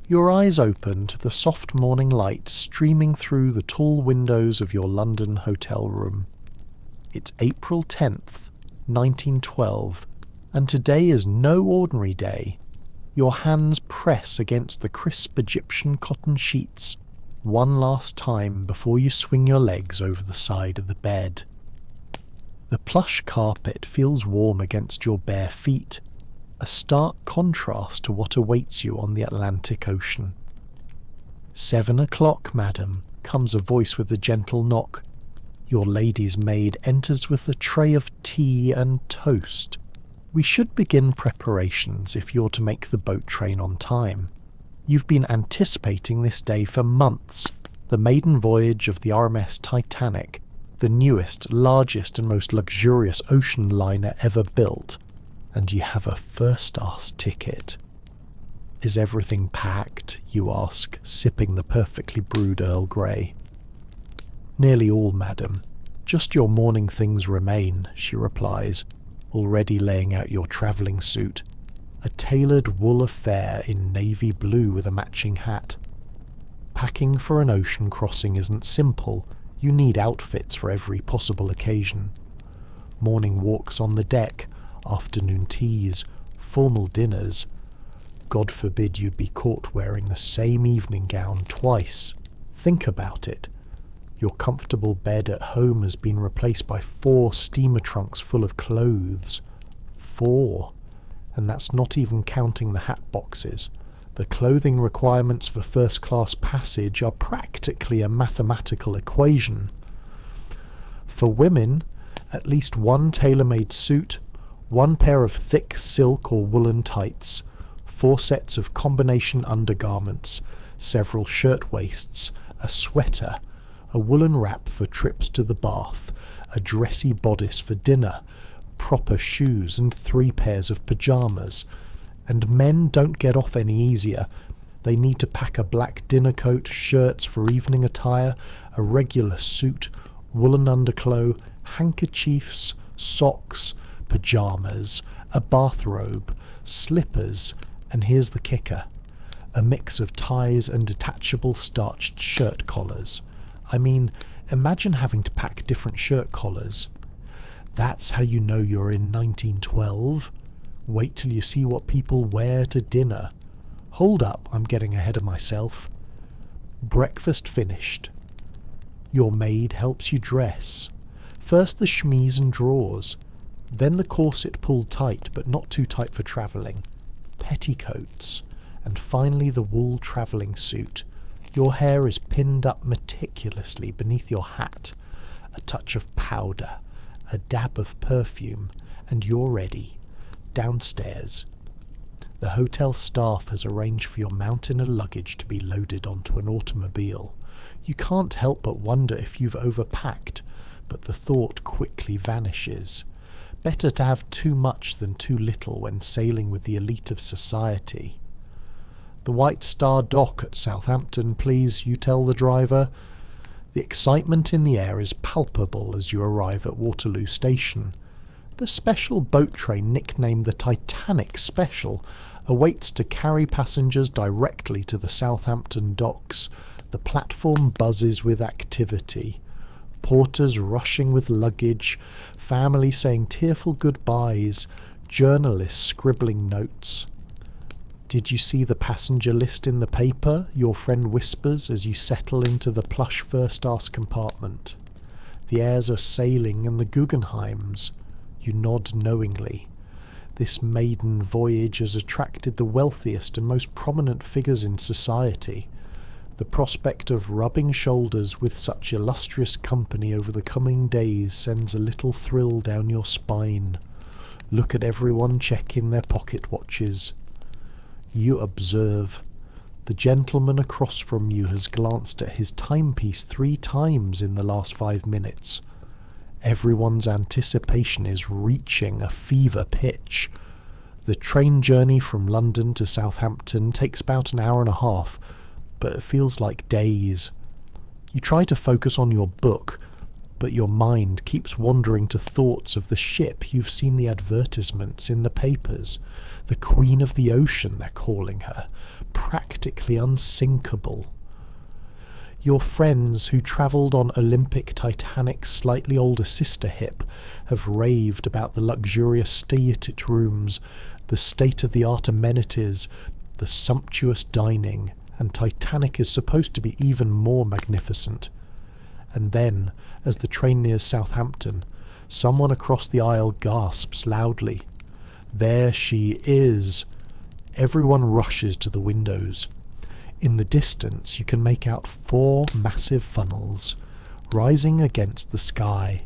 Your eyes open to the soft morning light streaming through the tall windows of your London hotel room. It's April 10th, 1912, and today is no ordinary day. Your hands press against the crisp Egyptian cotton sheets one last time before you swing your legs over the side of the bed. The plush carpet feels warm against your bare feet, a stark contrast to what awaits you on the Atlantic Ocean. 7 o'clock, madam, comes a voice with a gentle knock. Your lady's maid enters with a tray of tea and toast. We should begin preparations if you're to make the boat train on time. You've been anticipating this day for months, the maiden voyage of the RMS Titanic, the newest, largest and most luxurious ocean liner ever built, and you have a first-class ticket. Is everything packed, you ask, sipping the perfectly brewed Earl Grey. Nearly all, madam. Just your morning things remain, she replies, already laying out your travelling suit, a tailored wool affair in navy blue with a matching hat. Packing for an ocean crossing isn't simple. You need outfits for every possible occasion. Morning walks on the deck, afternoon teas, formal dinners. God forbid you'd be caught wearing the same evening gown twice. Think about it. Your comfortable bed at home has been replaced by 4 steamer trunks full of clothes. 4. And that's not even counting the hat boxes. The clothing requirements for first-class passage are practically a mathematical equation. For women, at least 1 tailor-made suit, 1 pair of thick silk or woolen tights, 4 sets of combination undergarments, several shirtwaists, a sweater, a woolen wrap for trips to the bath, a dressy bodice for dinner, proper shoes and 3 pairs of pyjamas. And men don't get off any easier. They need to pack a black dinner coat, shirts for evening attire, a regular suit, woolen underclothes, handkerchiefs, socks, pyjamas, a bathrobe, slippers, and here's the kicker, a mix of ties and detachable starched shirt collars. I mean, imagine having to pack different shirt collars. That's how you know you're in 1912. Wait till you see what people wear to dinner. Hold up, I'm getting ahead of myself. Breakfast finished. Your maid helps you dress. First the chemise and drawers, then the corset pulled tight but not too tight for travelling, petticoats, and finally the wool travelling suit. Your hair is pinned up meticulously beneath your hat, a touch of powder, a dab of perfume, and you're ready. Downstairs. The hotel staff has arranged for your mountain of luggage to be loaded onto an automobile. You can't help but wonder if you've overpacked, but the thought quickly vanishes. Better to have too much than too little when sailing with the elite of society. The White Star Dock at Southampton, please, you tell the driver. The excitement in the air is palpable as you arrive at Waterloo Station. The special boat train, nicknamed the Titanic Special, awaits to carry passengers directly to the Southampton docks. The platform buzzes with activity. Porters rushing with luggage, families saying tearful goodbyes, journalists scribbling notes. "Did you see the passenger list in the paper?" your friend whispers as you settle into the plush first-class compartment. The airs are sailing and the Guggenheims. You nod knowingly. This maiden voyage has attracted the wealthiest and most prominent figures in society. The prospect of rubbing shoulders with such illustrious company over the coming days sends a little thrill down your spine. Look at everyone checking their pocket watches. You observe. The gentleman across from you has glanced at his timepiece 3 times in the last 5 minutes. Everyone's anticipation is reaching a fever pitch. The train journey from London to Southampton takes about an hour and a half, but it feels like days. You try to focus on your book, But your mind keeps wandering to thoughts of the ship you've seen the advertisements in the papers. The Queen of the Ocean, they're calling her. Practically unsinkable. Your friends who travelled on Olympic Titanic's slightly older sister ship have raved about the luxurious stateroom rooms, the state-of-the-art amenities, the sumptuous dining, and Titanic is supposed to be even more magnificent. And then, as the train nears Southampton, someone across the aisle gasps loudly. There she is! Everyone rushes to the windows. In the distance you can make out 4 massive funnels, rising against the sky.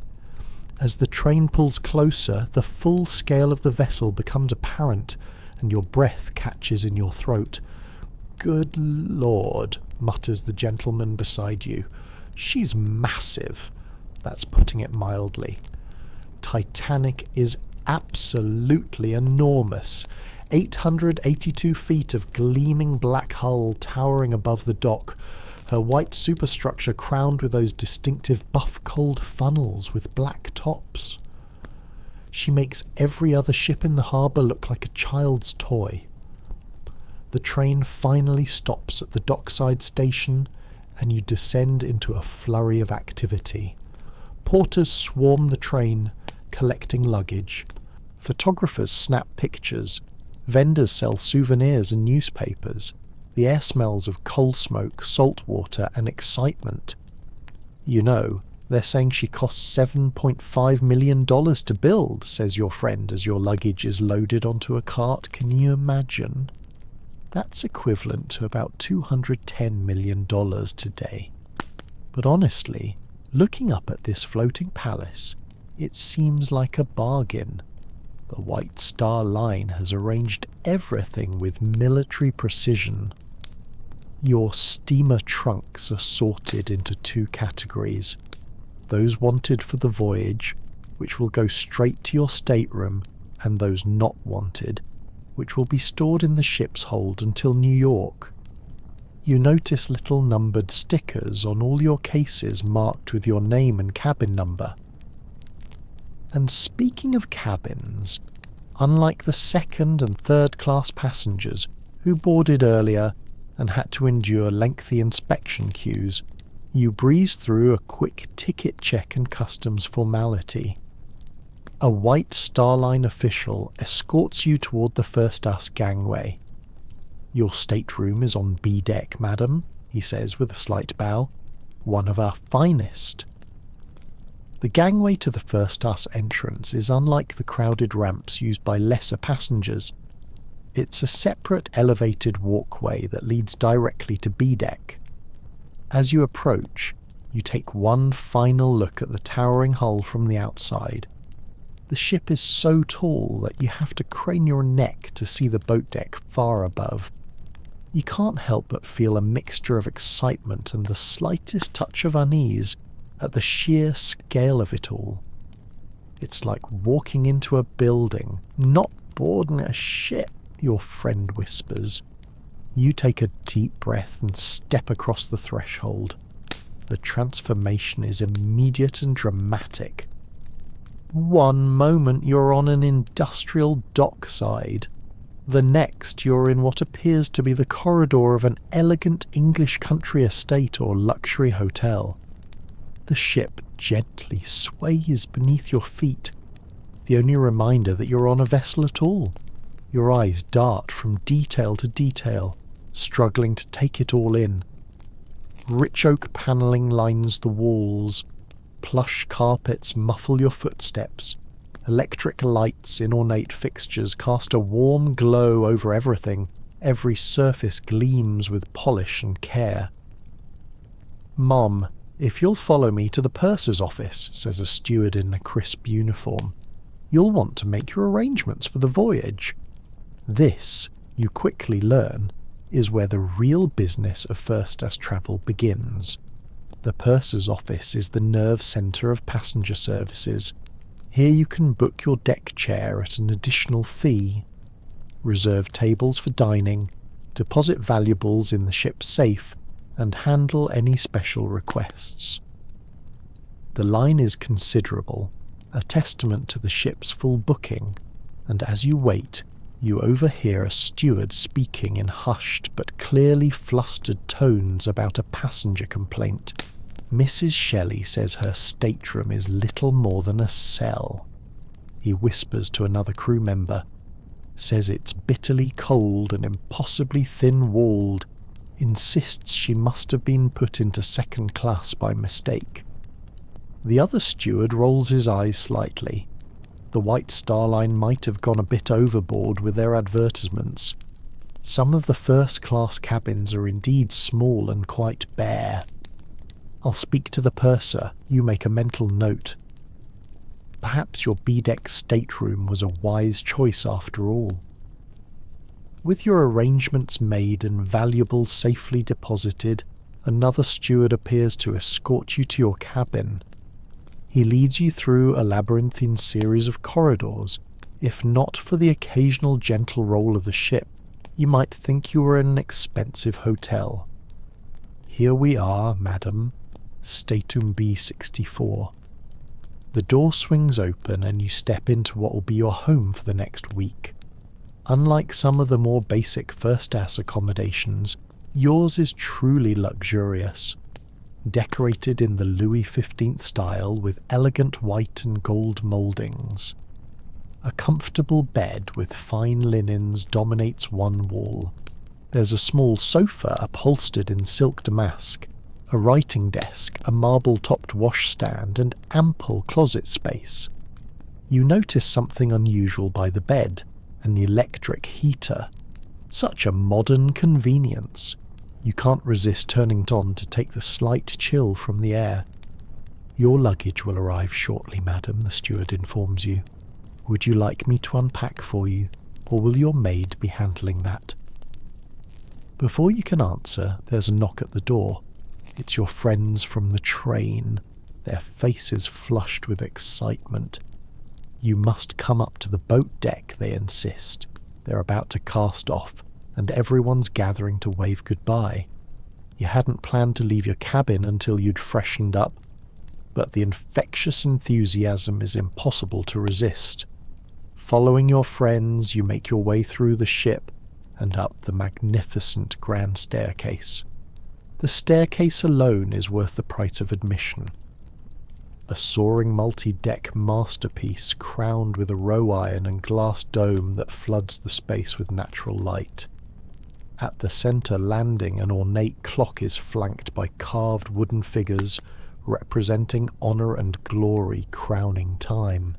As the train pulls closer, the full scale of the vessel becomes apparent, and your breath catches in your throat. "Good Lord," mutters the gentleman beside you. "She's massive." That's putting it mildly. Titanic is absolutely enormous. 882 feet of gleaming black hull towering above the dock, her white superstructure crowned with those distinctive buff-cold funnels with black tops. She makes every other ship in the harbour look like a child's toy. The train finally stops at the dockside station, and you descend into a flurry of activity. Porters swarm the train, collecting luggage. Photographers snap pictures. Vendors sell souvenirs and newspapers. The air smells of coal smoke, salt water, and excitement. You know, they're saying she cost $7.5 million to build, says your friend as your luggage is loaded onto a cart. Can you imagine? That's equivalent to about $210 million today. But honestly, looking up at this floating palace, it seems like a bargain. The White Star Line has arranged everything with military precision. Your steamer trunks are sorted into 2 categories. Those wanted for the voyage, which will go straight to your stateroom, and those not wanted, which will be stored in the ship's hold until New York. You notice little numbered stickers on all your cases marked with your name and cabin number. And speaking of cabins, unlike the second and third class passengers who boarded earlier and had to endure lengthy inspection queues, you breeze through a quick ticket check and customs formality. A White Star Line official escorts you toward the first-class gangway. "Your stateroom is on B deck, madam," he says with a slight bow. "One of our finest." The gangway to the first-class entrance is unlike the crowded ramps used by lesser passengers. It's a separate elevated walkway that leads directly to B deck. As you approach, you take one final look at the towering hull from the outside. The ship is so tall that you have to crane your neck to see the boat deck far above. You can't help but feel a mixture of excitement and the slightest touch of unease at the sheer scale of it all. It's like walking into a building, not boarding a ship, your friend whispers. You take a deep breath and step across the threshold. The transformation is immediate and dramatic. One moment you're on an industrial dockside. The next you're in what appears to be the corridor of an elegant English country estate or luxury hotel. The ship gently sways beneath your feet, the only reminder that you're on a vessel at all. Your eyes dart from detail to detail, struggling to take it all in. Rich oak panelling lines the walls. Plush carpets muffle your footsteps. Electric lights in ornate fixtures cast a warm glow over everything. Every surface gleams with polish and care. "Mom, if you'll follow me to the purser's office," says a steward in a crisp uniform, "you'll want to make your arrangements for the voyage." This, you quickly learn, is where the real business of first-class travel begins. The purser's office is the nerve centre of passenger services. Here you can book your deck chair at an additional fee, reserve tables for dining, deposit valuables in the ship's safe, and handle any special requests. The line is considerable, a testament to the ship's full booking, and as you wait, you overhear a steward speaking in hushed but clearly flustered tones about a passenger complaint. Mrs. Shelley says her stateroom is little more than a cell. He whispers to another crew member, says it's bitterly cold and impossibly thin-walled, insists she must have been put into second class by mistake. The other steward rolls his eyes slightly. The White Star Line might have gone a bit overboard with their advertisements. Some of the first-class cabins are indeed small and quite bare. I'll speak to the purser, you make a mental note. Perhaps your B-deck stateroom was a wise choice after all. With your arrangements made and valuables safely deposited, another steward appears to escort you to your cabin. He leads you through a labyrinthine series of corridors. If not for the occasional gentle roll of the ship, you might think you were in an expensive hotel. Here we are, madam, Statum B64. The door swings open and you step into what will be your home for the next week. Unlike some of the more basic first-class accommodations, yours is truly luxurious. Decorated in the Louis XV style with elegant white and gold mouldings. A comfortable bed with fine linens dominates one wall. There's a small sofa upholstered in silk damask, a writing desk, a marble-topped washstand, and ample closet space. You notice something unusual by the bed, an electric heater. Such a modern convenience. You can't resist turning it on to take the slight chill from the air. Your luggage will arrive shortly, madam, the steward informs you. Would you like me to unpack for you, or will your maid be handling that? Before you can answer, there's a knock at the door. It's your friends from the train, their faces flushed with excitement. You must come up to the boat deck, they insist. They're about to cast off, and everyone's gathering to wave goodbye. You hadn't planned to leave your cabin until you'd freshened up, but the infectious enthusiasm is impossible to resist. Following your friends, you make your way through the ship and up the magnificent grand staircase. The staircase alone is worth the price of admission. A soaring multi-deck masterpiece crowned with a row iron and glass dome that floods the space with natural light. At the centre landing, an ornate clock is flanked by carved wooden figures representing honour and glory crowning time.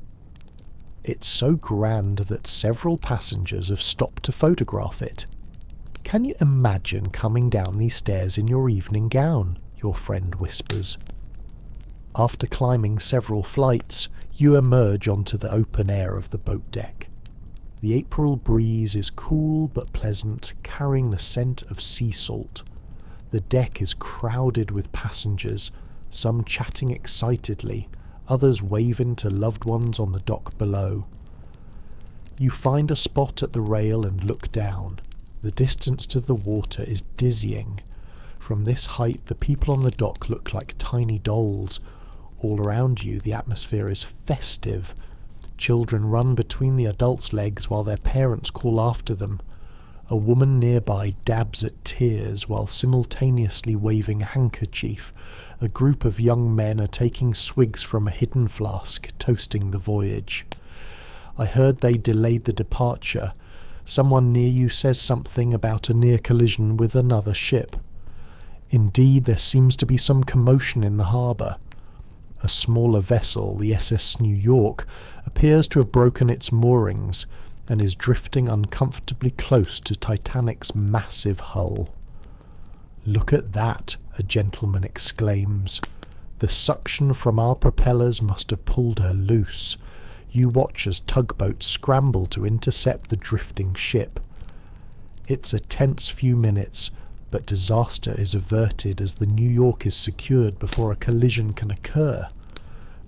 It's so grand that several passengers have stopped to photograph it. Can you imagine coming down these stairs in your evening gown? Your friend whispers. After climbing several flights, you emerge onto the open air of the boat deck. The April breeze is cool but pleasant, carrying the scent of sea salt. The deck is crowded with passengers, some chatting excitedly, others waving to loved ones on the dock below. You find a spot at the rail and look down. The distance to the water is dizzying. From this height, the people on the dock look like tiny dolls. All around you, the atmosphere is festive. Children run between the adults' legs while their parents call after them. A woman nearby dabs at tears while simultaneously waving a handkerchief. A group of young men are taking swigs from a hidden flask, toasting the voyage. I heard they delayed the departure. Someone near you says something about a near collision with another ship. Indeed, there seems to be some commotion in the harbour. A smaller vessel, the SS New York, appears to have broken its moorings and is drifting uncomfortably close to Titanic's massive hull. "Look at that," a gentleman exclaims. "The suction from our propellers must have pulled her loose." You watch as tugboats scramble to intercept the drifting ship. It's a tense few minutes, but disaster is averted as the New York is secured before a collision can occur.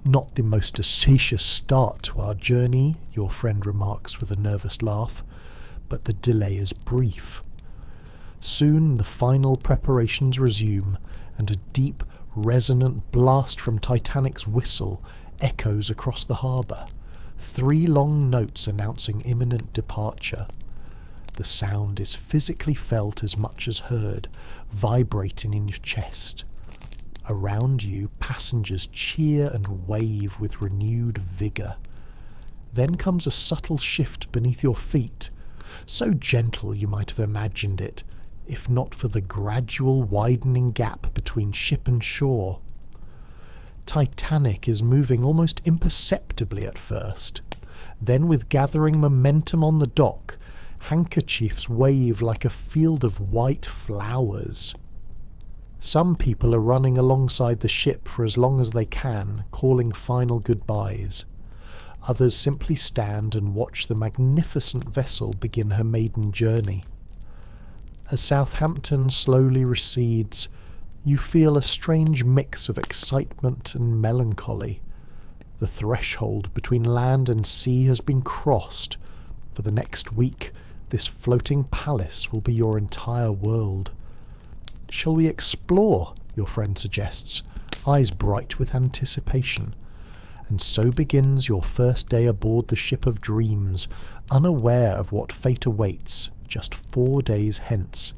"Not the most auspicious start to our journey," your friend remarks with a nervous laugh, "but the delay is brief." Soon the final preparations resume, and a deep, resonant blast from Titanic's whistle echoes across the harbour, 3 long notes announcing imminent departure. The sound is physically felt as much as heard, vibrating in your chest. Around you, passengers cheer and wave with renewed vigour. Then comes a subtle shift beneath your feet, so gentle you might have imagined it, if not for the gradual widening gap between ship and shore. Titanic is moving almost imperceptibly at first. Then, with gathering momentum on the dock, handkerchiefs wave like a field of white flowers. Some people are running alongside the ship for as long as they can, calling final goodbyes. Others simply stand and watch the magnificent vessel begin her maiden journey. As Southampton slowly recedes, you feel a strange mix of excitement and melancholy. The threshold between land and sea has been crossed. For the next week, this floating palace will be your entire world. Shall we explore? Your friend suggests, eyes bright with anticipation. And so begins your first day aboard the ship of dreams, unaware of what fate awaits just 4 days hence.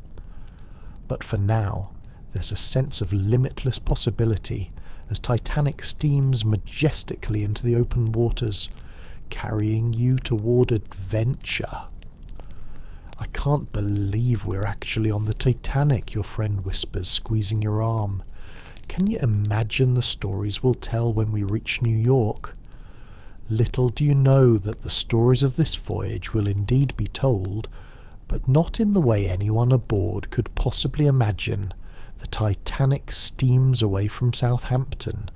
But for now, there's a sense of limitless possibility as Titanic steams majestically into the open waters, carrying you toward adventure. "I can't believe we're actually on the Titanic," your friend whispers, squeezing your arm. "Can you imagine the stories we'll tell when we reach New York?" Little do you know that the stories of this voyage will indeed be told, but not in the way anyone aboard could possibly imagine. The Titanic steams away from Southampton,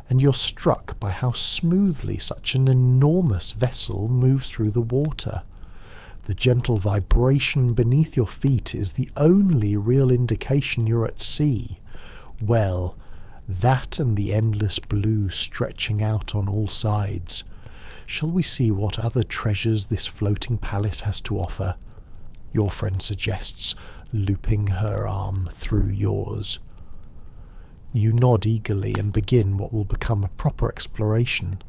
and you're struck by how smoothly such an enormous vessel moves through the water. The gentle vibration beneath your feet is the only real indication you're at sea. Well, that and the endless blue stretching out on all sides. Shall we see what other treasures this floating palace has to offer? Your friend suggests, looping her arm through yours. You nod eagerly and begin what will become a proper exploration.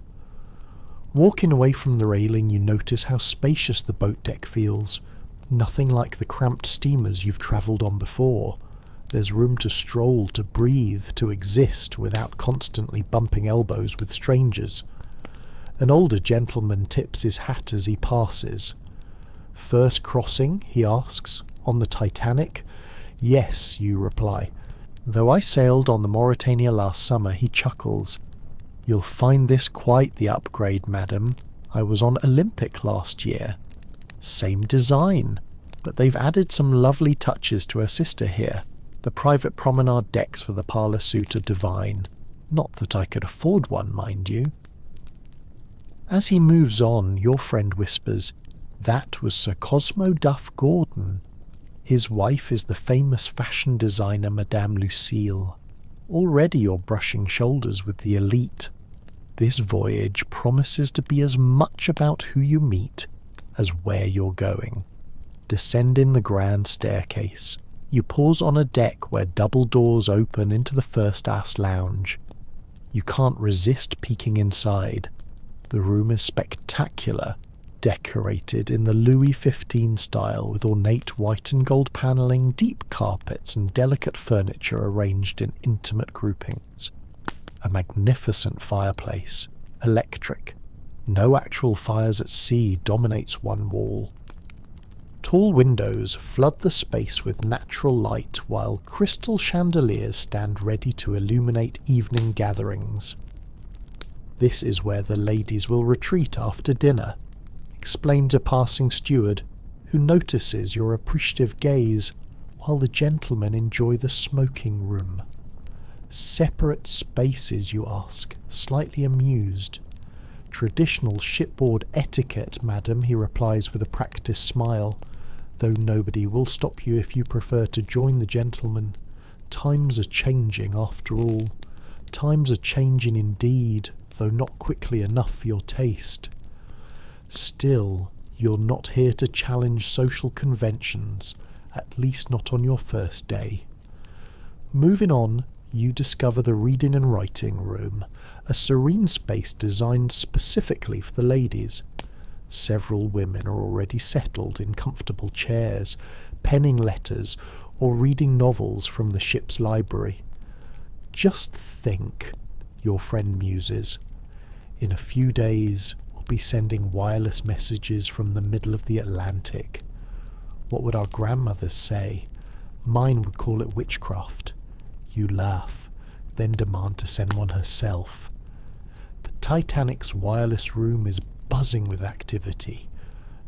Walking away from the railing, you notice how spacious the boat deck feels. Nothing like the cramped steamers you've travelled on before. There's room to stroll, to breathe, to exist without constantly bumping elbows with strangers. An older gentleman tips his hat as he passes. "First crossing?" he asks. "On the Titanic?" "Yes," you reply. "Though I sailed on the Mauretania last summer," he chuckles. "You'll find this quite the upgrade, madam. I was on Olympic last year. Same design, but they've added some lovely touches to her sister here. The private promenade decks for the parlour suite are divine. Not that I could afford one, mind you." As he moves on, your friend whispers, "That was Sir Cosmo Duff Gordon. His wife is the famous fashion designer Madame Lucille. Already you're brushing shoulders with the elite. This voyage promises to be as much about who you meet as where you're going." Descending the grand staircase, you pause on a deck where double doors open into the first-class lounge. You can't resist peeking inside. The room is spectacular, decorated in the Louis XV style with ornate white and gold panelling, deep carpets and delicate furniture arranged in intimate groupings. A magnificent fireplace, electric. No actual fires at sea, dominates one wall. Tall windows flood the space with natural light while crystal chandeliers stand ready to illuminate evening gatherings. "This is where the ladies will retreat after dinner," explains a passing steward, who notices your appreciative gaze, while the gentlemen enjoy the smoking room. "Separate spaces, you ask, slightly amused. "Traditional shipboard etiquette, madam," he replies with a practised smile, "though nobody will stop you if you prefer to join the gentlemen. Times are changing, after all. Times are changing indeed, though not quickly enough for your taste. Still, you're not here to challenge social conventions, at least not on your first day." Moving on, you discover the reading and writing room, a serene space designed specifically for the ladies. Several women are already settled in comfortable chairs, penning letters or reading novels from the ship's library. Just think, your friend muses. In a few days, we'll be sending wireless messages from the middle of the Atlantic. What would our grandmothers say? Mine would call it witchcraft. You laugh, then demand to send one herself. The Titanic's wireless room is buzzing with activity.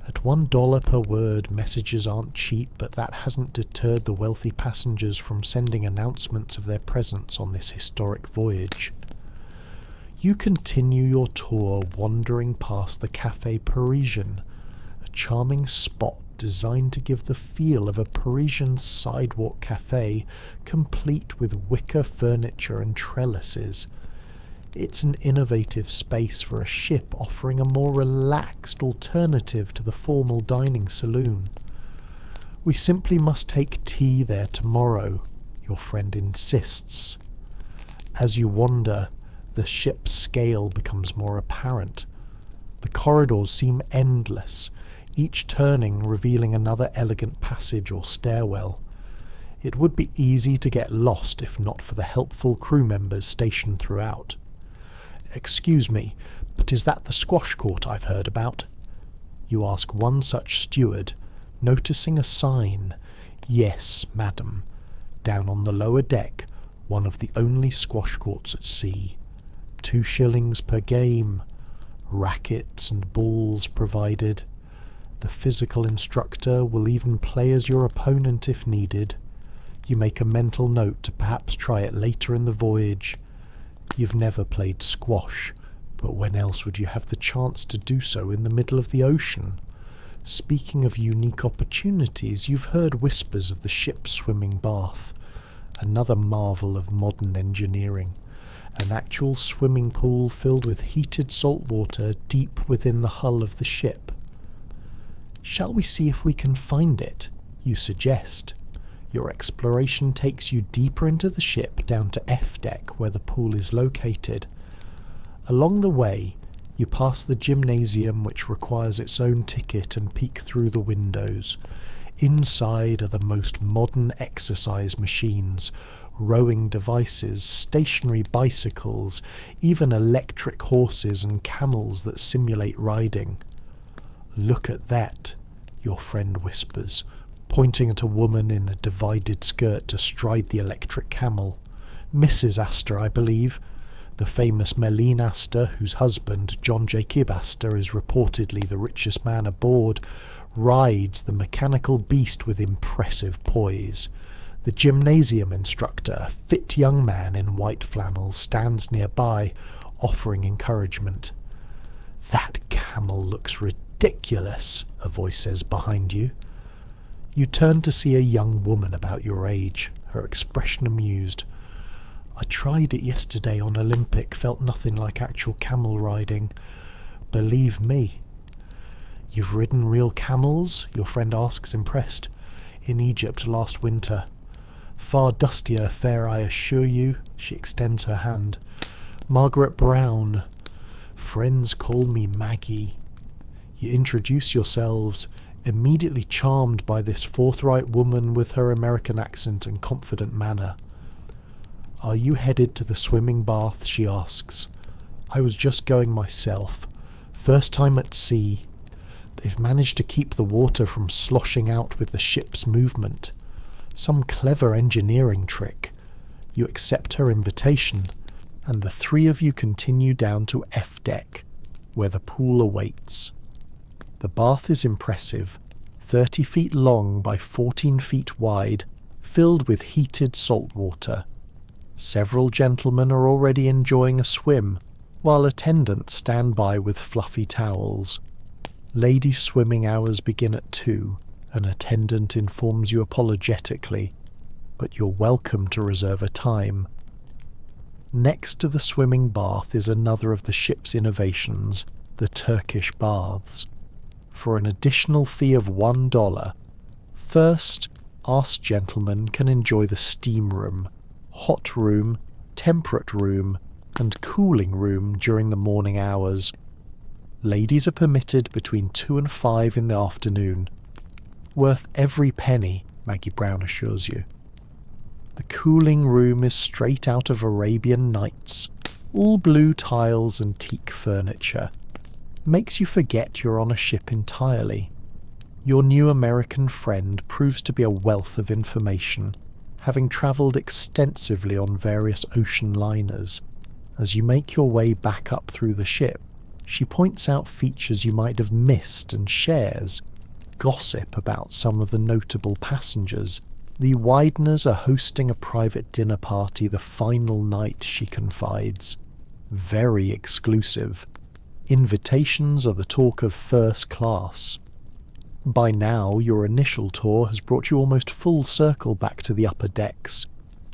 At $1 per word, messages aren't cheap, but that hasn't deterred the wealthy passengers from sending announcements of their presence on this historic voyage. You continue your tour, wandering past the Café Parisien, a charming spot designed to give the feel of a Parisian sidewalk cafe, complete with wicker furniture and trellises. It's an innovative space for a ship offering a more relaxed alternative to the formal dining saloon. We simply must take tea there tomorrow, your friend insists. As you wander, the ship's scale becomes more apparent. The corridors seem endless, each turning revealing another elegant passage or stairwell. It would be easy to get lost if not for the helpful crew members stationed throughout. "Excuse me, but is that the squash court I've heard about?" You ask one such steward, noticing a sign. "Yes, madam. Down on the lower deck, one of the only squash courts at sea. 2 shillings per game. Rackets and balls provided. The physical instructor will even play as your opponent if needed. You make a mental note to perhaps try it later in the voyage. You've never played squash, but when else would you have the chance to do so in the middle of the ocean? Speaking of unique opportunities, you've heard whispers of the ship's swimming bath, another marvel of modern engineering. An actual swimming pool filled with heated salt water deep within the hull of the ship. Shall we see if we can find it? You suggest. Your exploration takes you deeper into the ship down to F deck where the pool is located. Along the way, you pass the gymnasium which requires its own ticket and peek through the windows. Inside are the most modern exercise machines, rowing devices, stationary bicycles, even electric horses and camels that simulate riding. "Look at that," your friend whispers, pointing at a woman in a divided skirt astride the electric camel. "Mrs. Astor, I believe. The famous Meline Astor, whose husband, John Jacob Astor, is reportedly the richest man aboard, rides the mechanical beast with impressive poise. The gymnasium instructor, a fit young man in white flannels, stands nearby, offering encouragement. "That camel looks ridiculous," a voice says behind you. You turn to see a young woman about your age, her expression amused. "I tried it yesterday on Olympic, felt nothing like actual camel riding. Believe me." "You've ridden real camels?" your friend asks, impressed. "In Egypt last winter. Far dustier affair, I assure you." She extends her hand. "Margaret Brown. Friends call me Maggie." You introduce yourselves, immediately charmed by this forthright woman with her American accent and confident manner. "Are you headed to the swimming bath?" she asks. "I was just going myself. First time at sea. They've managed to keep the water from sloshing out with the ship's movement. Some clever engineering trick." You accept her invitation, and the three of you continue down to F deck, where the pool awaits. The bath is impressive, 30 feet long by 14 feet wide, filled with heated salt water. Several gentlemen are already enjoying a swim, while attendants stand by with fluffy towels. Ladies' swimming hours begin at 2. An attendant informs you apologetically, but you're welcome to reserve a time. Next to the swimming bath is another of the ship's innovations, the Turkish baths. For an additional fee of $1, first, asked gentlemen can enjoy the steam room, hot room, temperate room, and cooling room during the morning hours. Ladies are permitted between 2 and 5 in the afternoon. Worth every penny, Maggie Brown assures you. The cooling room is straight out of Arabian Nights, all blue tiles and teak furniture. Makes you forget you're on a ship entirely. Your new American friend proves to be a wealth of information, having travelled extensively on various ocean liners. As you make your way back up through the ship, she points out features you might have missed and shares gossip about some of the notable passengers. The Wideners are hosting a private dinner party the final night, she confides. Very exclusive. Invitations are the talk of first class. By now, your initial tour has brought you almost full circle back to the upper decks.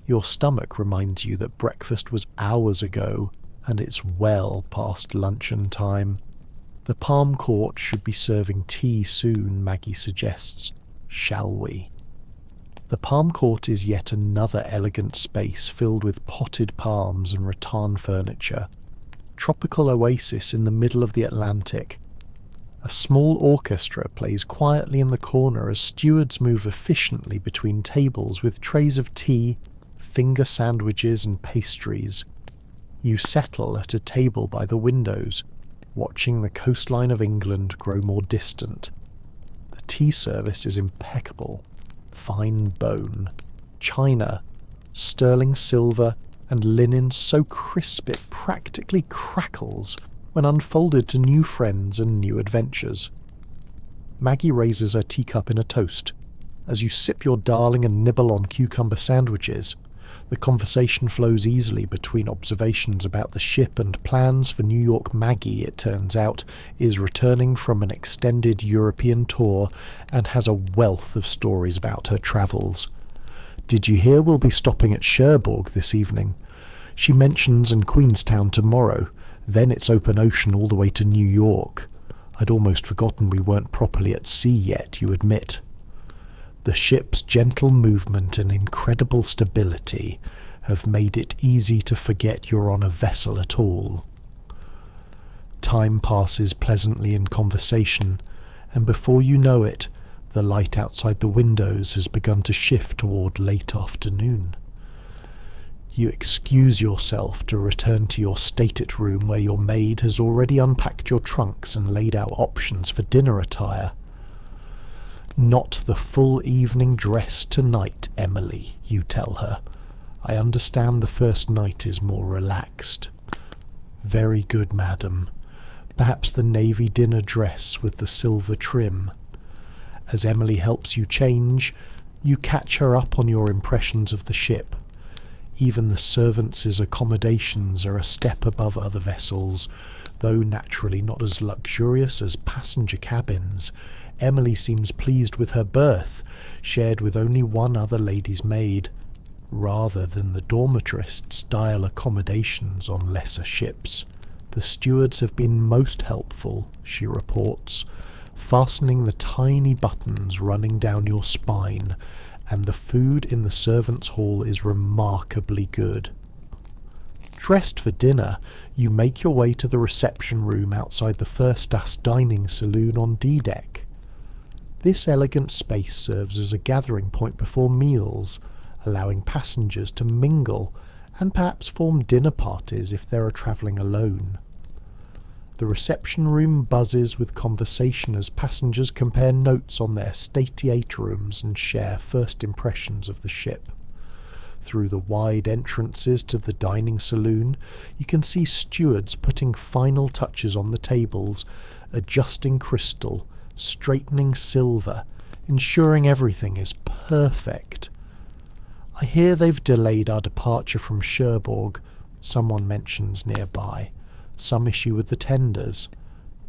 Your stomach reminds you that breakfast was hours ago, and it's well past luncheon time. The Palm Court should be serving tea soon, Maggie suggests. Shall we? The Palm Court is yet another elegant space filled with potted palms and rattan furniture. Tropical oasis in the middle of the Atlantic. A small orchestra plays quietly in the corner as stewards move efficiently between tables with trays of tea, finger sandwiches and pastries. You settle at a table by the windows, watching the coastline of England grow more distant. The tea service is impeccable. Fine bone, china, sterling silver, and linen so crisp it practically crackles when unfolded to new friends and new adventures. Maggie raises her teacup in a toast. As you sip your darling and nibble on cucumber sandwiches, the conversation flows easily between observations about the ship and plans for New York. Maggie, it turns out, is returning from an extended European tour and has a wealth of stories about her travels. Did you hear we'll be stopping at Cherbourg this evening? She mentions in Queenstown tomorrow. Then it's open ocean all the way to New York. I'd almost forgotten we weren't properly at sea yet, you admit. The ship's gentle movement and incredible stability have made it easy to forget you're on a vessel at all. Time passes pleasantly in conversation, and before you know it, the light outside the windows has begun to shift toward late afternoon. You excuse yourself to return to your stateroom room where your maid has already unpacked your trunks and laid out options for dinner attire. Not the full evening dress tonight, Emily, you tell her. I understand the first night is more relaxed. Very good, madam. Perhaps the navy dinner dress with the silver trim. As Emily helps you change, you catch her up on your impressions of the ship. Even the servants' accommodations are a step above other vessels, though naturally not as luxurious as passenger cabins. Emily seems pleased with her berth, shared with only one other lady's maid, rather than the dormitorist-style accommodations on lesser ships. The stewards have been most helpful, she reports, fastening the tiny buttons running down your spine, and the food in the servants' hall is remarkably good. Dressed for dinner, you make your way to the reception room outside the first-class dining saloon on D-deck. This elegant space serves as a gathering point before meals, allowing passengers to mingle and perhaps form dinner parties if they are travelling alone. The reception room buzzes with conversation as passengers compare notes on their staterooms and share first impressions of the ship. Through the wide entrances to the dining saloon, you can see stewards putting final touches on the tables, adjusting crystal, straightening silver, ensuring everything is perfect. I hear they've delayed our departure from Cherbourg, someone mentions nearby. Some issue with the tenders.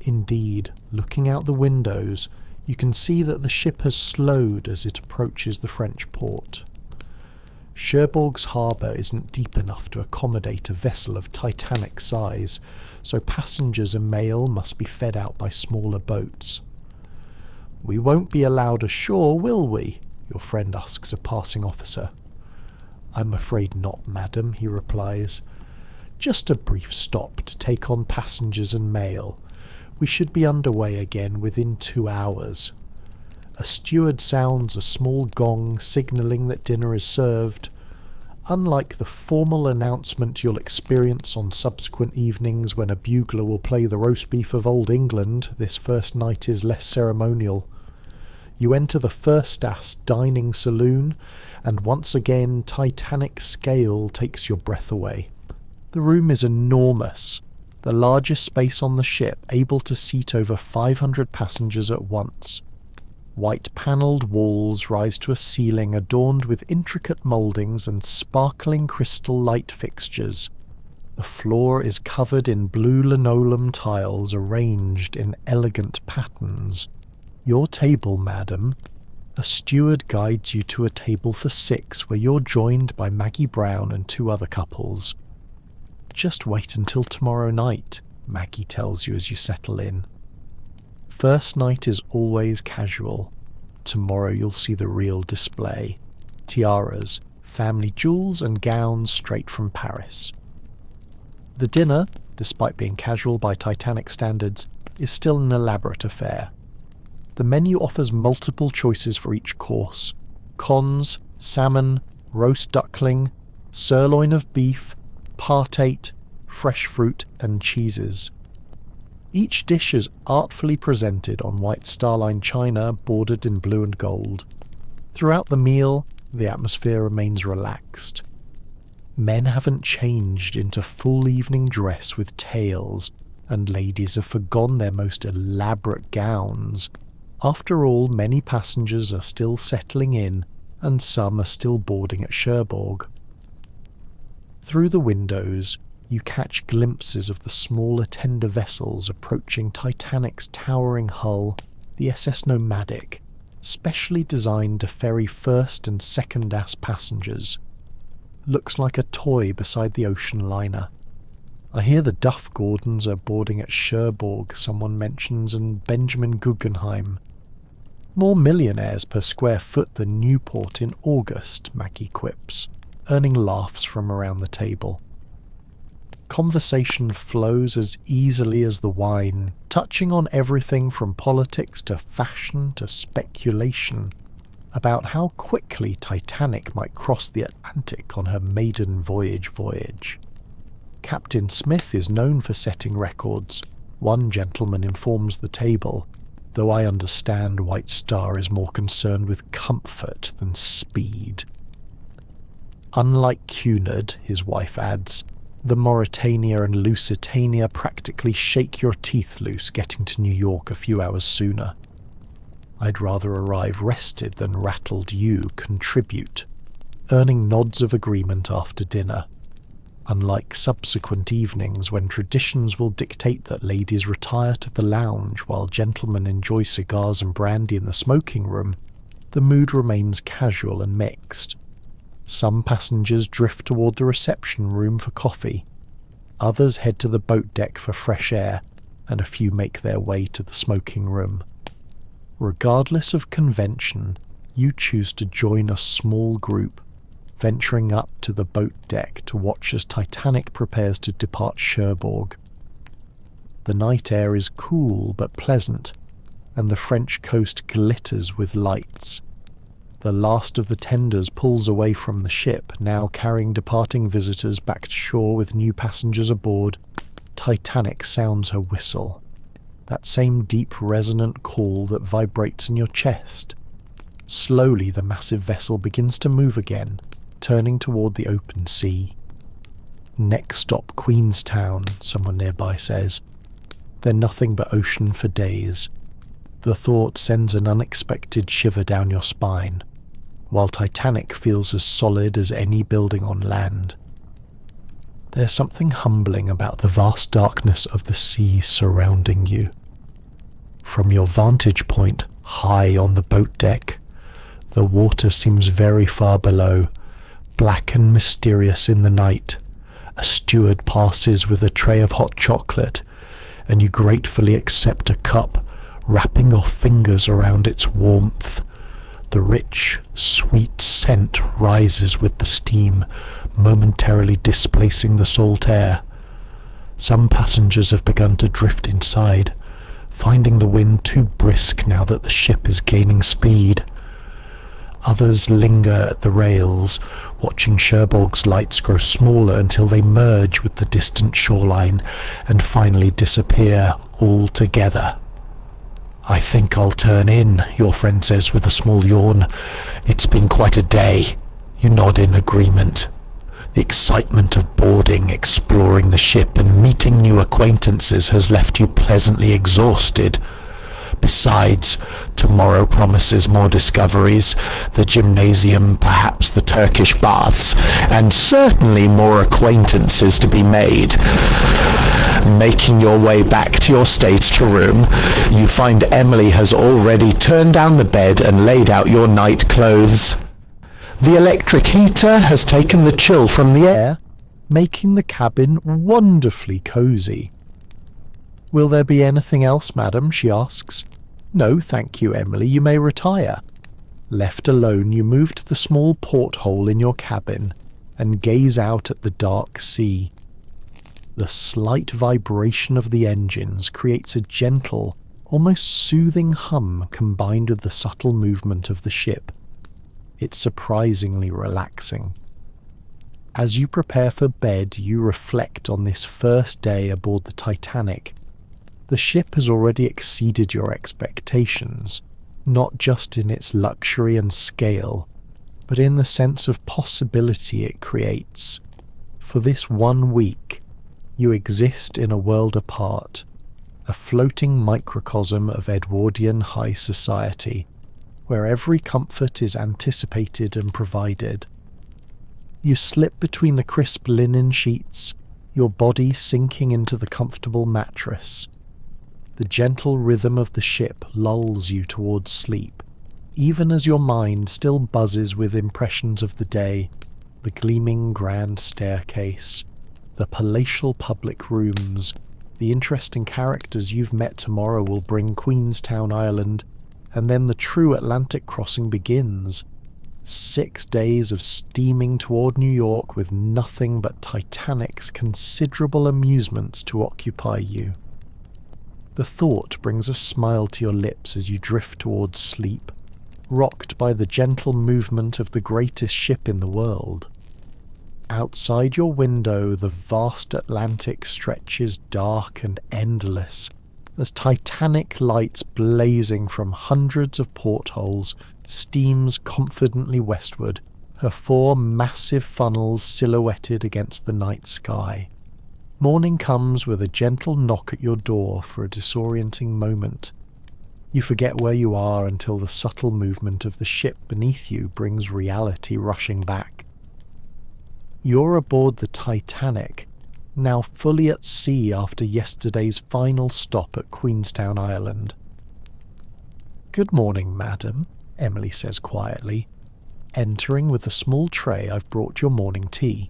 Indeed, looking out the windows, you can see that the ship has slowed as it approaches the French port. Cherbourg's harbour isn't deep enough to accommodate a vessel of Titanic size, so passengers and mail must be fed out by smaller boats. "We won't be allowed ashore, will we?" your friend asks a passing officer. "I'm afraid not, madam," he replies. "Just a brief stop to take on passengers and mail. We should be underway again within 2 hours." A steward sounds a small gong signalling that dinner is served. Unlike the formal announcement you'll experience on subsequent evenings when a bugler will play the roast beef of Old England, this first night is less ceremonial. You enter the first-class dining saloon, and once again Titanic scale takes your breath away. The room is enormous, the largest space on the ship, able to seat over 500 passengers at once. White panelled walls rise to a ceiling adorned with intricate mouldings and sparkling crystal light fixtures. The floor is covered in blue linoleum tiles arranged in elegant patterns. Your table, madam. A steward guides you to a table for 6 where you're joined by Maggie Brown and 2 other couples. "Just wait until tomorrow night," Maggie tells you as you settle in. First night is always casual. Tomorrow you'll see the real display. Tiaras, family jewels and gowns straight from Paris. The dinner, despite being casual by Titanic standards, is still an elaborate affair. The menu offers multiple choices for each course: cons, salmon, roast duckling, sirloin of beef, partate, fresh fruit and cheeses. Each dish is artfully presented on white starline china bordered in blue and gold. Throughout the meal, the atmosphere remains relaxed. Men haven't changed into full evening dress with tails, and ladies have forgone their most elaborate gowns. After all, many passengers are still settling in, and some are still boarding at Cherbourg. Through the windows, you catch glimpses of the smaller tender vessels approaching Titanic's towering hull, the SS Nomadic, specially designed to ferry first and second-class passengers. Looks like a toy beside the ocean liner. I hear the Duff Gordons are boarding at Cherbourg, someone mentions, and Benjamin Guggenheim. More millionaires per square foot than Newport in August, Maggie quips, earning laughs from around the table. Conversation flows as easily as the wine, touching on everything from politics to fashion to speculation about how quickly Titanic might cross the Atlantic on her maiden voyage. Captain Smith is known for setting records, one gentleman informs the table, though I understand White Star is more concerned with comfort than speed. Unlike Cunard, his wife adds, the Mauretania and Lusitania practically shake your teeth loose getting to New York a few hours sooner. I'd rather arrive rested than rattled, you contribute, earning nods of agreement after dinner. Unlike subsequent evenings when traditions will dictate that ladies retire to the lounge while gentlemen enjoy cigars and brandy in the smoking room, the mood remains casual and mixed. Some passengers drift toward the reception room for coffee, others head to the boat deck for fresh air, and a few make their way to the smoking room. Regardless of convention, you choose to join a small group, venturing up to the boat deck to watch as Titanic prepares to depart Cherbourg. The night air is cool but pleasant, and the French coast glitters with lights. The last of the tenders pulls away from the ship, now carrying departing visitors back to shore with new passengers aboard. Titanic sounds her whistle, that same deep resonant call that vibrates in your chest. Slowly the massive vessel begins to move again, turning toward the open sea. "Next stop Queenstown," someone nearby says. "They're nothing but ocean for days." The thought sends an unexpected shiver down your spine, while Titanic feels as solid as any building on land. There's something humbling about the vast darkness of the sea surrounding you. From your vantage point, high on the boat deck, the water seems very far below, black and mysterious in the night. A steward passes with a tray of hot chocolate, and you gratefully accept a cup, wrapping your fingers around its warmth. The rich, sweet scent rises with the steam, momentarily displacing the salt air. Some passengers have begun to drift inside, finding the wind too brisk now that the ship is gaining speed. Others linger at the rails, watching Cherbourg's lights grow smaller until they merge with the distant shoreline and finally disappear altogether. "I think I'll turn in," your friend says with a small yawn. "It's been quite a day." You nod in agreement. The excitement of boarding, exploring the ship, and meeting new acquaintances has left you pleasantly exhausted. Besides, tomorrow promises more discoveries, the gymnasium, perhaps the Turkish baths, and certainly more acquaintances to be made. Making your way back to your stateroom, you find Emily has already turned down the bed and laid out your night clothes. The electric heater has taken the chill from the air, making the cabin wonderfully cosy. "Will there be anything else, madam?" she asks. "No, thank you, Emily, you may retire." Left alone, you move to the small porthole in your cabin and gaze out at the dark sea. The slight vibration of the engines creates a gentle, almost soothing hum combined with the subtle movement of the ship. It's surprisingly relaxing. As you prepare for bed, you reflect on this first day aboard the Titanic. The ship has already exceeded your expectations, not just in its luxury and scale, but in the sense of possibility it creates. For this 1 week, you exist in a world apart, a floating microcosm of Edwardian high society, where every comfort is anticipated and provided. You slip between the crisp linen sheets, your body sinking into the comfortable mattress. The gentle rhythm of the ship lulls you towards sleep, even as your mind still buzzes with impressions of the day, the gleaming grand staircase, the palatial public rooms, the interesting characters you've met tomorrow will bring Queenstown, Ireland, and then the true Atlantic crossing begins. 6 days of steaming toward New York with nothing but Titanic's considerable amusements to occupy you. The thought brings a smile to your lips as you drift towards sleep, rocked by the gentle movement of the greatest ship in the world. Outside your window, the vast Atlantic stretches dark and endless, as Titanic lights blazing from hundreds of portholes steams confidently westward, her 4 massive funnels silhouetted against the night sky. Morning comes with a gentle knock at your door for a disorienting moment. You forget where you are until the subtle movement of the ship beneath you brings reality rushing back. You're aboard the Titanic, now fully at sea after yesterday's final stop at Queenstown, Ireland. "Good morning, madam," Emily says quietly, entering with a small tray. "I've brought your morning tea."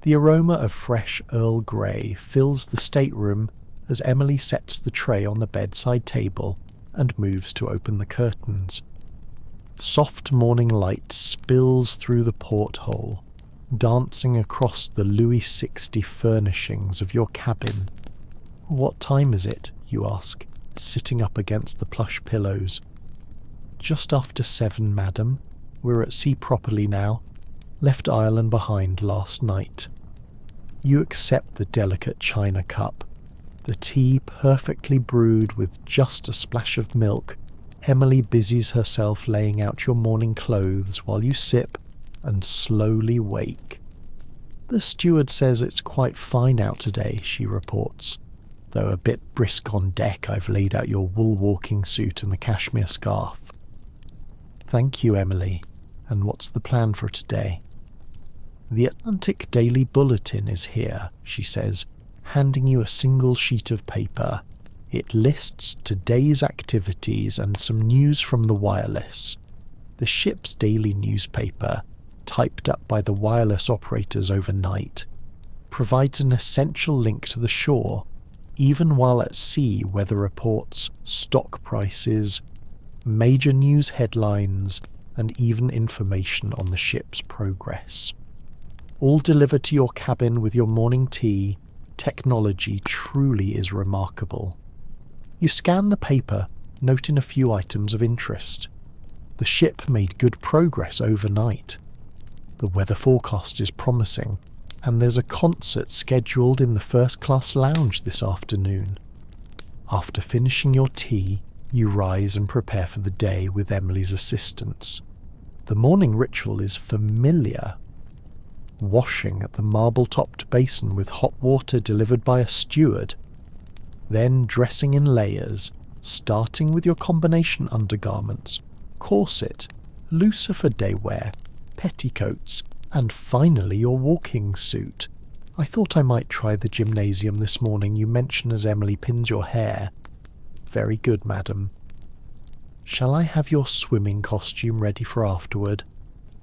The aroma of fresh Earl Grey fills the stateroom as Emily sets the tray on the bedside table and moves to open the curtains. Soft morning light spills through the porthole, dancing across the Louis XVI furnishings of your cabin. "What time is it?" you ask, sitting up against the plush pillows. "Just after 7, madam. We're at sea properly now. Left Ireland behind last night." You accept the delicate china cup. The tea perfectly brewed with just a splash of milk. Emily busies herself laying out your morning clothes while you sip and slowly wake. "The steward says it's quite fine out today," she reports. "Though a bit brisk on deck, I've laid out your wool walking suit and the cashmere scarf." "Thank you, Emily. And what's the plan for today?" "The Atlantic Daily Bulletin is here," she says, handing you a single sheet of paper. It lists today's activities and some news from the wireless. The ship's daily newspaper, typed up by the wireless operators overnight, provides an essential link to the shore, even while at sea. Weather reports, stock prices, major news headlines, and even information on the ship's progress. All delivered to your cabin with your morning tea. Technology truly is remarkable. You scan the paper, noting a few items of interest. The ship made good progress overnight. The weather forecast is promising, and there's a concert scheduled in the first-class lounge this afternoon. After finishing your tea, you rise and prepare for the day with Emily's assistance. The morning ritual is familiar. Washing at the marble-topped basin with hot water delivered by a steward, then dressing in layers, starting with your combination undergarments, corset, Lucifer day wear, petticoats, and finally your walking suit. I thought I might try the gymnasium this morning you mention as Emily pins your hair. Very good, madam. Shall I have your swimming costume ready for afterward?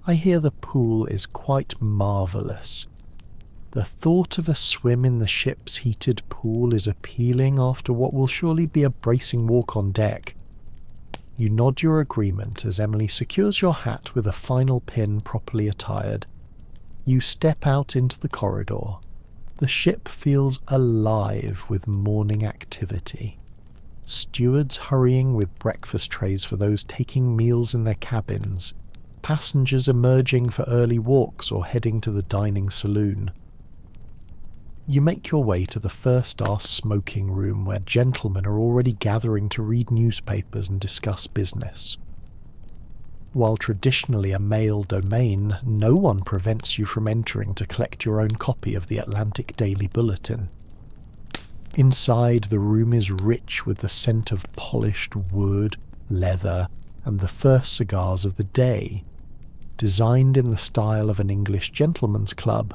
I hear the pool is quite marvellous. The thought of a swim in the ship's heated pool is appealing after what will surely be a bracing walk on deck. You nod your agreement as Emily secures your hat with a final pin properly attired. You step out into the corridor. The ship feels alive with morning activity. Stewards hurrying with breakfast trays for those taking meals in their cabins. Passengers emerging for early walks or heading to the dining saloon. You make your way to the first-class smoking room where gentlemen are already gathering to read newspapers and discuss business. While traditionally a male domain, no one prevents you from entering to collect your own copy of the Atlantic Daily Bulletin. Inside, the room is rich with the scent of polished wood, leather, and the first cigars of the day. Designed in the style of an English gentleman's club,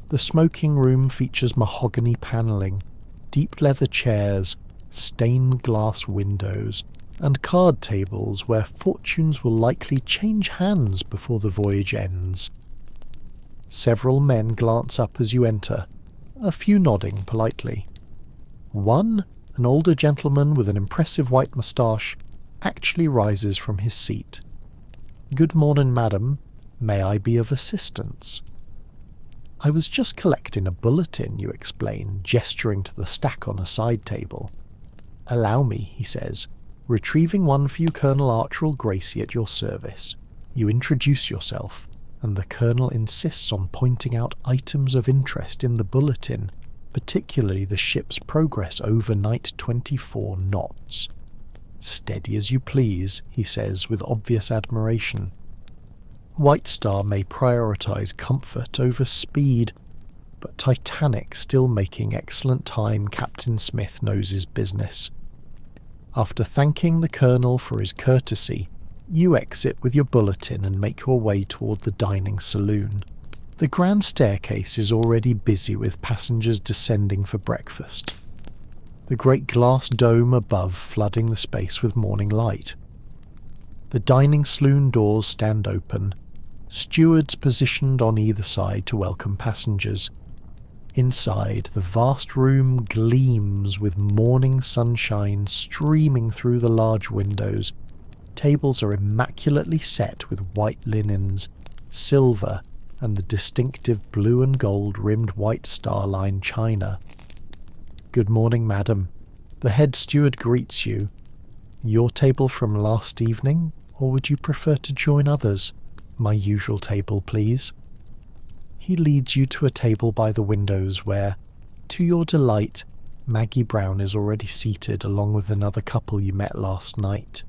the smoking room features mahogany panelling, deep leather chairs, stained glass windows, and card tables where fortunes will likely change hands before the voyage ends. Several men glance up as you enter, a few nodding politely. One, an older gentleman with an impressive white moustache, actually rises from his seat. "Good morning, madam. May I be of assistance?" "I was just collecting a bulletin," you explain, gesturing to the stack on a side table. "Allow me," he says, "retrieving one for you, Colonel Archibald Gracie, at your service." You introduce yourself, and the Colonel insists on pointing out items of interest in the bulletin, particularly the ship's progress overnight 24 knots. "Steady as you please," he says with obvious admiration. White Star may prioritise comfort over speed, but Titanic still making excellent time. Captain Smith knows his business. After thanking the Colonel for his courtesy, you exit with your bulletin and make your way toward the dining saloon. The grand staircase is already busy with passengers descending for breakfast. The great glass dome above flooding the space with morning light. The dining saloon doors stand open, stewards positioned on either side to welcome passengers. Inside, the vast room gleams with morning sunshine streaming through the large windows. Tables are immaculately set with white linens, silver, and the distinctive blue and gold rimmed White Star Line china. "Good morning, madam." The head steward greets you. "Your table from last evening, or would you prefer to join others?" "My usual table, please." He leads you to a table by the windows where, to your delight, Maggie Brown is already seated along with another couple you met last night.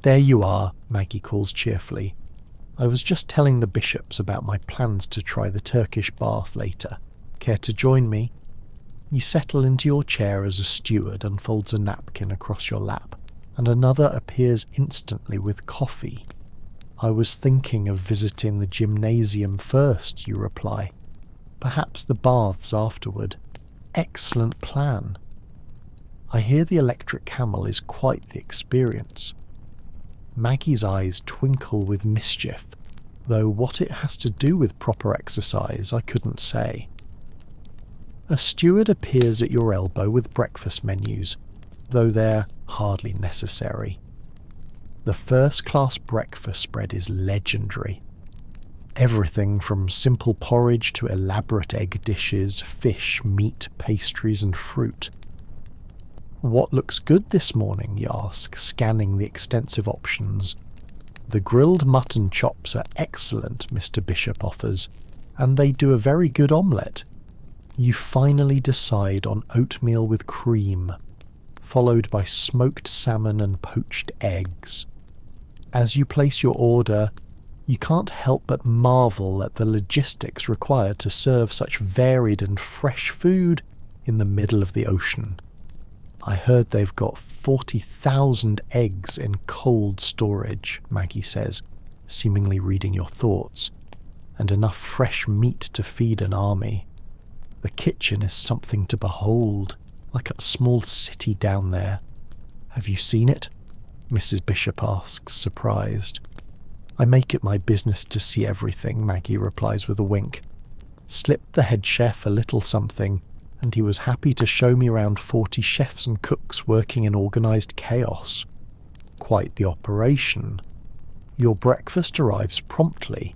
"There you are," Maggie calls cheerfully. "I was just telling the bishops about my plans to try the Turkish bath later. Care to join me?" You settle into your chair as a steward unfolds a napkin across your lap, and another appears instantly with coffee. "I was thinking of visiting the gymnasium first," you reply. "Perhaps the baths afterward. Excellent plan." I hear the electric camel is quite the experience. Maggie's eyes twinkle with mischief, though what it has to do with proper exercise I couldn't say. A steward appears at your elbow with breakfast menus, though they're hardly necessary. The first-class breakfast spread is legendary. Everything from simple porridge to elaborate egg dishes, fish, meat, pastries and fruit. "What looks good this morning?" you ask, scanning the extensive options. "The grilled mutton chops are excellent," Mr. Bishop offers, "and they do a very good omelette." You finally decide on oatmeal with cream, followed by smoked salmon and poached eggs. As you place your order, you can't help but marvel at the logistics required to serve such varied and fresh food in the middle of the ocean. "I heard they've got 40,000 eggs in cold storage," Maggie says, seemingly reading your thoughts, "and enough fresh meat to feed an army. The kitchen is something to behold, like a small city down there." "Have you seen it?" Mrs. Bishop asks, surprised. "I make it my business to see everything," Maggie replies with a wink. "Slipped the head chef a little something, and he was happy to show me around 40 chefs and cooks working in organised chaos. Quite the operation. Your breakfast arrives promptly,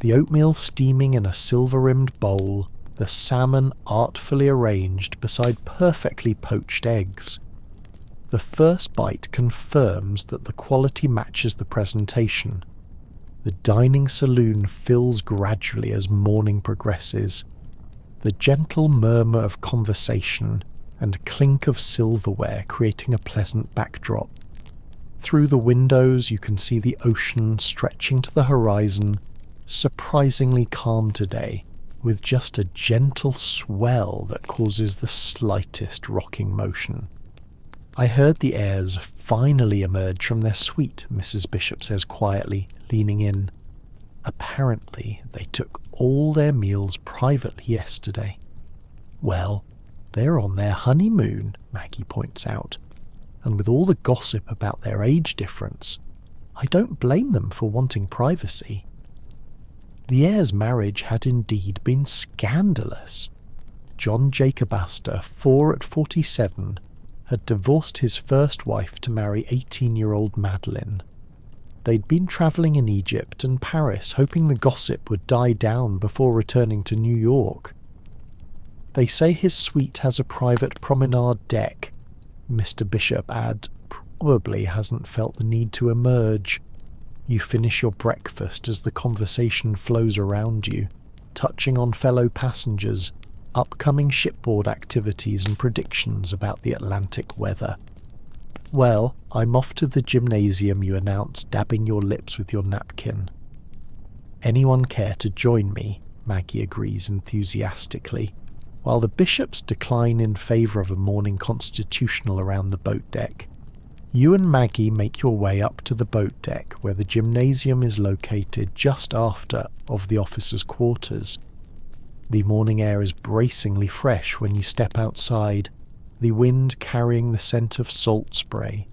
the oatmeal steaming in a silver-rimmed bowl, the salmon artfully arranged beside perfectly poached eggs. The first bite confirms that the quality matches the presentation. The dining saloon fills gradually as morning progresses, the gentle murmur of conversation and clink of silverware creating a pleasant backdrop. Through the windows you can see the ocean stretching to the horizon, surprisingly calm today, with just a gentle swell that causes the slightest rocking motion. "I heard the heirs finally emerged from their suite," Mrs. Bishop says quietly, leaning in. "Apparently they took all their meals privately yesterday." "Well, they're on their honeymoon," Maggie points out, "and with all the gossip about their age difference, I don't blame them for wanting privacy." The heirs' marriage had indeed been scandalous. John Jacob Astor, 4 at 47, had divorced his first wife to marry 18-year-old Madeline. They'd been travelling in Egypt and Paris, hoping the gossip would die down before returning to New York. "They say his suite has a private promenade deck," Mr. Bishop probably hasn't felt the need to emerge. You finish your breakfast as the conversation flows around you, touching on fellow passengers, upcoming shipboard activities and predictions about the Atlantic weather. "Well, I'm off to the gymnasium," you announce, dabbing your lips with your napkin. "Anyone care to join me?" Maggie agrees enthusiastically, while the bishops decline in favour of a morning constitutional around the boat deck. You and Maggie make your way up to the boat deck, where the gymnasium is located just after of the officers' quarters. The morning air is bracingly fresh when you step outside, the wind carrying the scent of salt spray.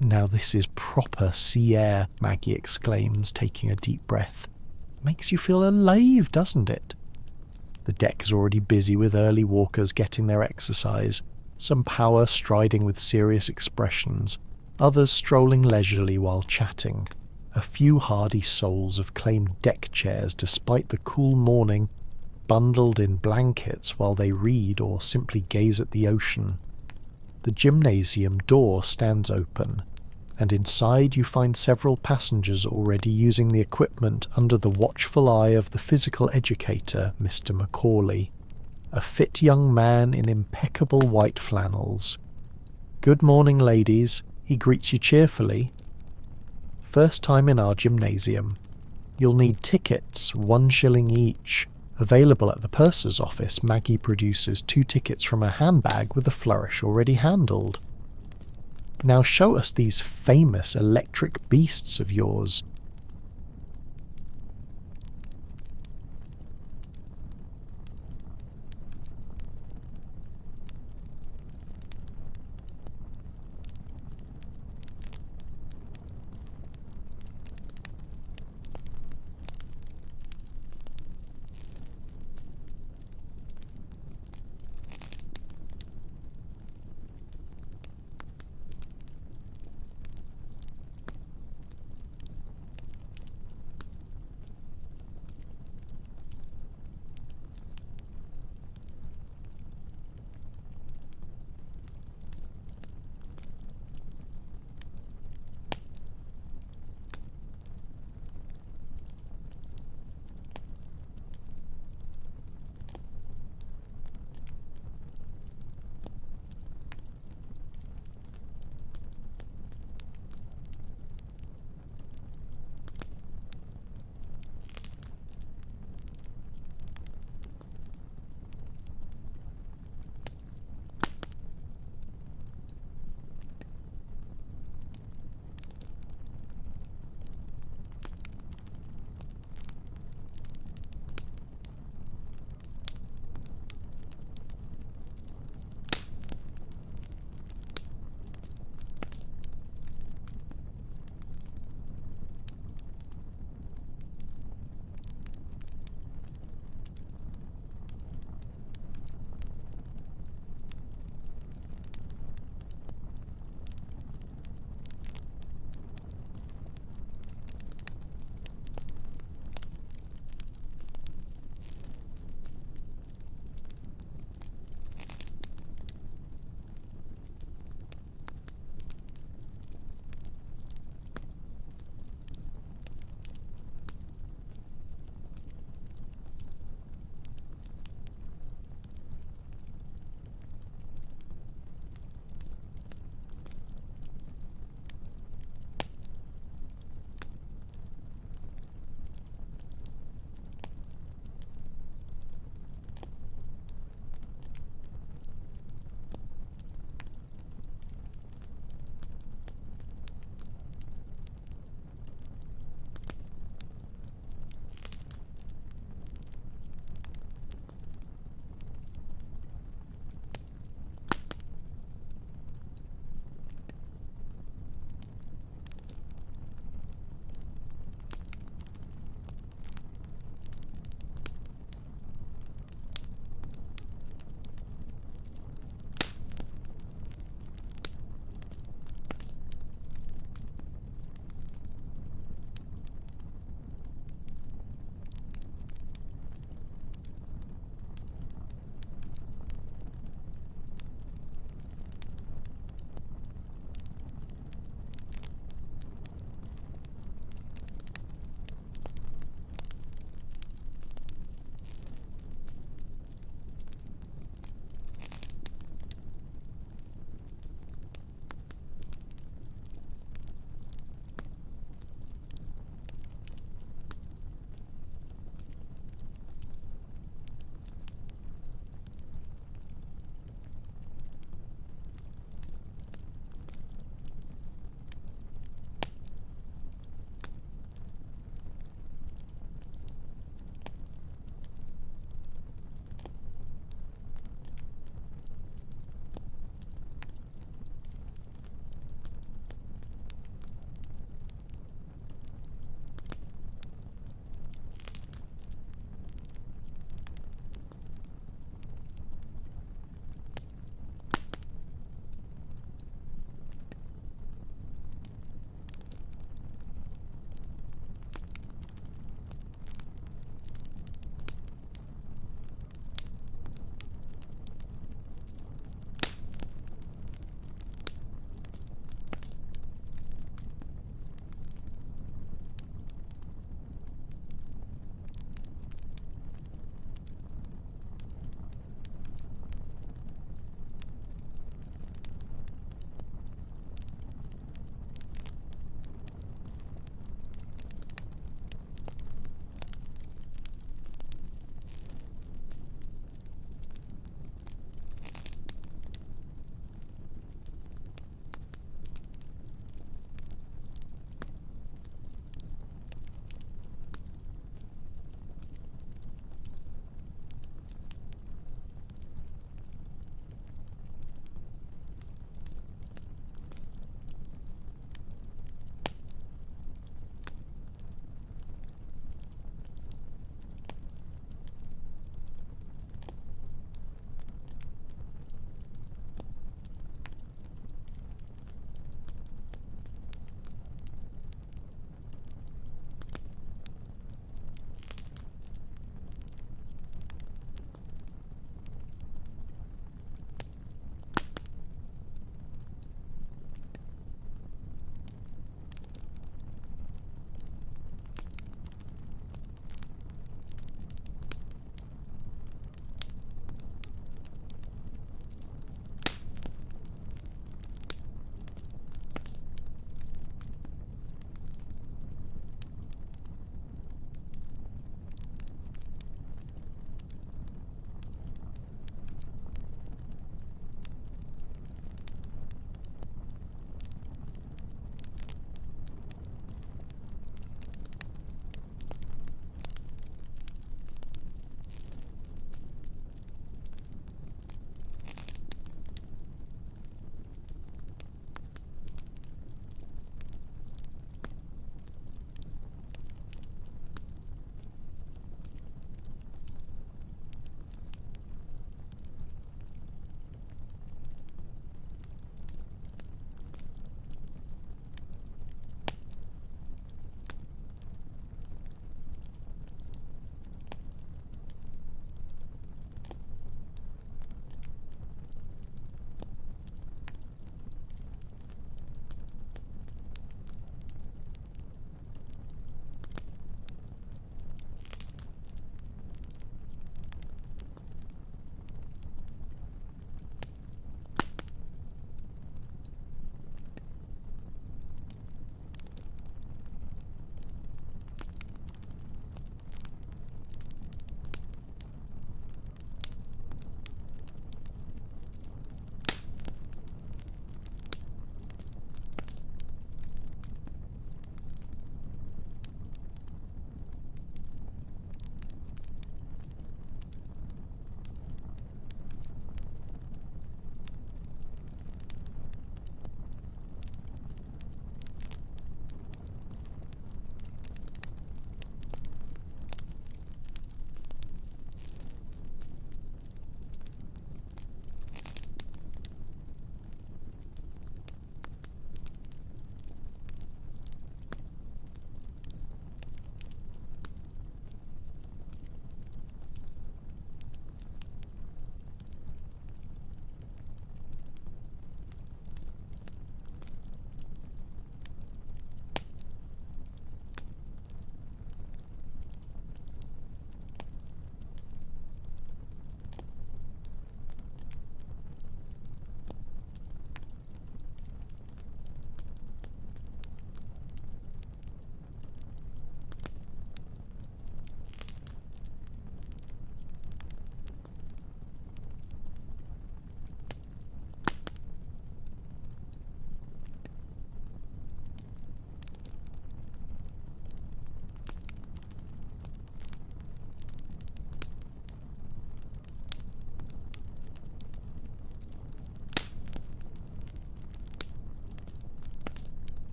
"Now this is proper sea air," Maggie exclaims, taking a deep breath. "Makes you feel alive, doesn't it?" The deck is already busy with early walkers getting their exercise, some power striding with serious expressions, others strolling leisurely while chatting. A few hardy souls have claimed deck chairs despite the cool morning, bundled in blankets while they read or simply gaze at the ocean. The gymnasium door stands open, and inside you find several passengers already using the equipment under the watchful eye of the physical educator, Mr. Macaulay, a fit young man in impeccable white flannels. "Good morning, ladies," he greets you cheerfully. "First time in our gymnasium. You'll need tickets, 1 shilling each. Available at the purser's office." Maggie produces 2 tickets from her handbag with a flourish already handled. "Now show us these famous electric beasts of yours,"